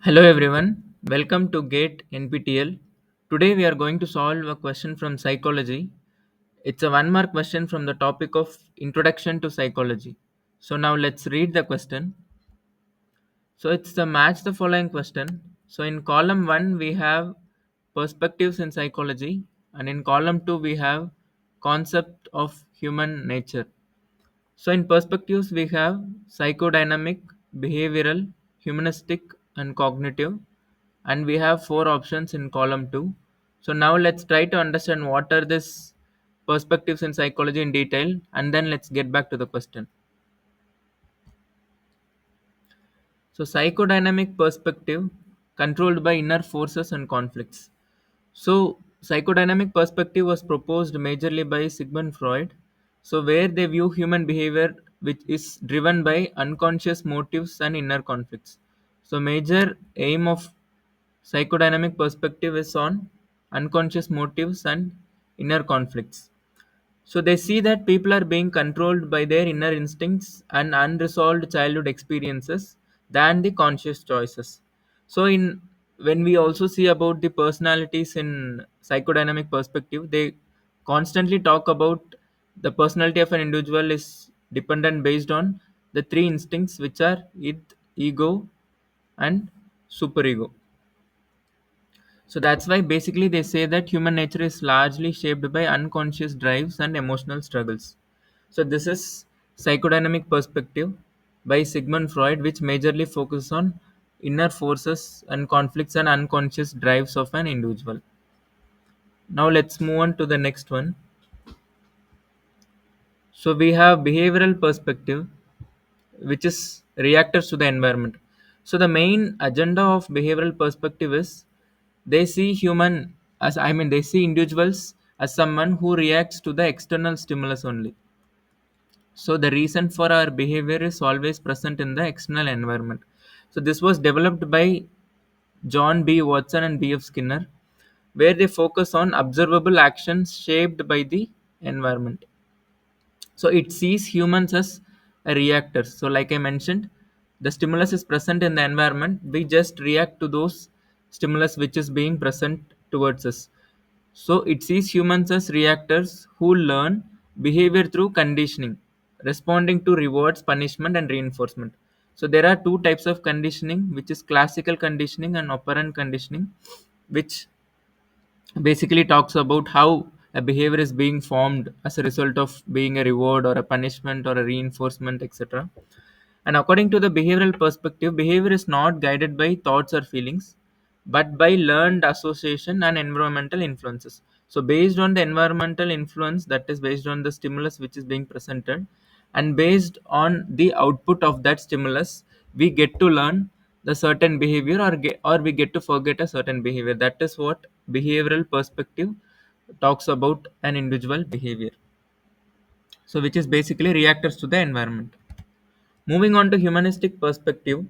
Hello everyone, welcome to GATE NPTL. Today we are going to solve a question from psychology. It's a one mark question from the topic of Introduction to Psychology. So now let's read the question. So it's the match the following question. So in column 1 we have perspectives in psychology, and in column 2 we have concept of human nature. So, in perspectives, we have psychodynamic, behavioral, humanistic, and cognitive, and we have four options in column 2. So, now let's try to understand what are these perspectives in psychology in detail, and then let's get back to the question. So, psychodynamic perspective controlled by inner forces and conflicts. So, psychodynamic perspective was proposed majorly by Sigmund Freud. So, where they view human behavior which is driven by unconscious motives and inner conflicts. So, major aim of psychodynamic perspective is on unconscious motives and inner conflicts. So they see that people are being controlled by their inner instincts and unresolved childhood experiences than the conscious choices. So in when we also see about the personalities in psychodynamic perspective, they constantly talk about the personality of an individual is dependent based on the three instincts, which are id, ego, and superego. So that's why basically they say that human nature is largely shaped by unconscious drives and emotional struggles. So this is psychodynamic perspective by Sigmund Freud, which majorly focuses on inner forces and conflicts and unconscious drives of an individual. Now let's move on to the next one. So we have behavioral perspective, which is reactors to the environment. So the main agenda of behavioral perspective is they see human as they see individuals as someone who reacts to the external stimulus only. So the reason for our behavior is always present in the external environment. So this was developed by John B. Watson and B. F. Skinner, where they focus on observable actions shaped by the environment. So it sees humans as a reactors. So like I mentioned, the stimulus is present in the environment, we just react to those stimulus which is being present towards us. So it sees humans as reactors who learn behavior through conditioning, responding to rewards, punishment, and reinforcement. So there are two types of conditioning, which is classical conditioning and operant conditioning, which basically talks about how a behavior is being formed as a result of being a reward or a punishment or a reinforcement, etc. And according to the behavioral perspective, behavior is not guided by thoughts or feelings, but by learned association and environmental influences. So based on the environmental influence, that is based on the stimulus which is being presented, and based on the output of that stimulus, we get to learn the certain behavior, or we get to forget a certain behavior. That is what behavioral perspective talks about an individual behavior. So which is basically reactors to the environment. Moving on to humanistic perspective,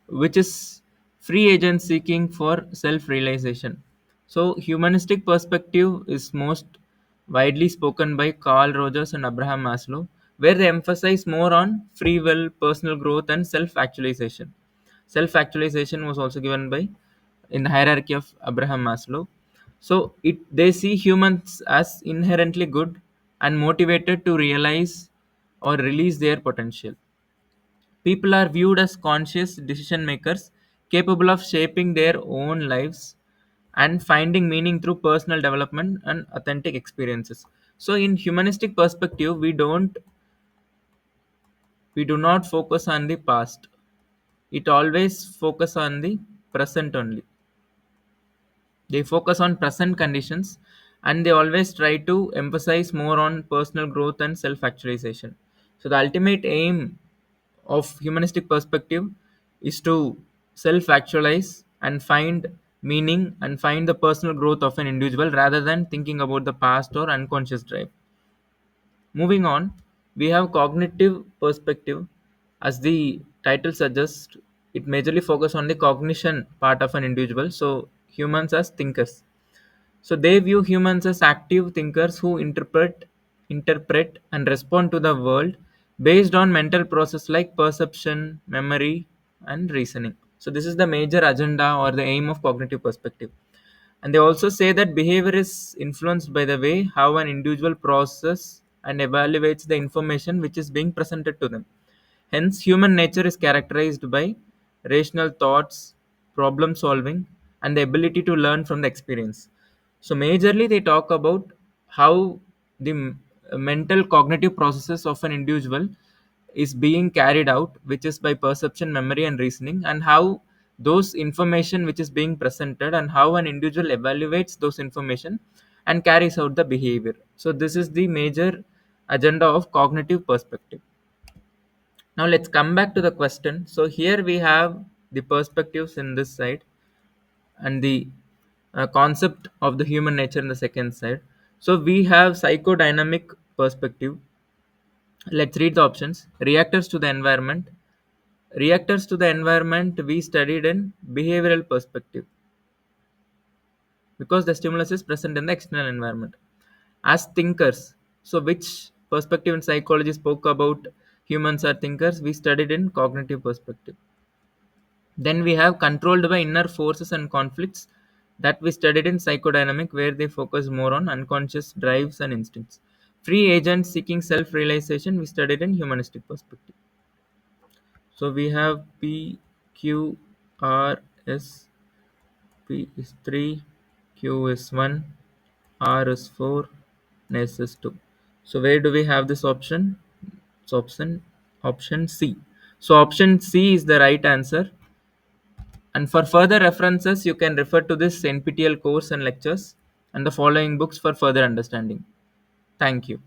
which is free agent seeking for self realization. So, humanistic perspective is most widely spoken by Carl Rogers and Abraham Maslow, where they emphasize more on free will, personal growth, and self actualization. Self actualization was also given by in the hierarchy of Abraham Maslow. So, they see humans as inherently good and motivated to realize or release their potential. People are viewed as conscious decision makers capable of shaping their own lives and finding meaning through personal development and authentic experiences. So in humanistic perspective, we do not focus on the past. It always focus on the present only. They focus on present conditions, and they always try to emphasize more on personal growth and self actualization. So the ultimate aim of humanistic perspective is to self actualize and find meaning and find the personal growth of an individual rather than thinking about the past or unconscious drive. Moving on, we have cognitive perspective. As the title suggests, it majorly focuses on the cognition part of an individual. So humans as thinkers. So they view humans as active thinkers who interpret and respond to the world based on mental process like perception, memory, and reasoning. So this is the major agenda or the aim of cognitive perspective. And they also say that behavior is influenced by the way how an individual processes and evaluates the information which is being presented to them. Hence, human nature is characterized by rational thoughts, problem solving, and the ability to learn from the experience. So, majorly, they talk about how the mental cognitive processes of an individual is being carried out, which is by perception, memory, and reasoning, and how those information which is being presented and how an individual evaluates those information and carries out the behavior. So, this is the major agenda of cognitive perspective. Now let's come back to the question. So here we have the perspectives in this side and the concept of the human nature in the second side. So we have psychodynamic perspective. Let's read the options. Reactors to the environment. Reactors to the environment we studied in behavioral perspective because the stimulus is present in the external environment. As thinkers, so which perspective in psychology spoke about humans are thinkers? We studied in cognitive perspective. Then we have controlled by inner forces and conflicts that we studied in psychodynamic, where they focus more on unconscious drives and instincts. Free agents seeking self realization, we studied in humanistic perspective. So we have P, Q, R, S, P is 3, Q is 1, R is 4, and S is 2. So where do we have this option? It's option C. So option C is the right answer. And for further references, you can refer to this NPTEL course and lectures and the following books for further understanding. Thank you.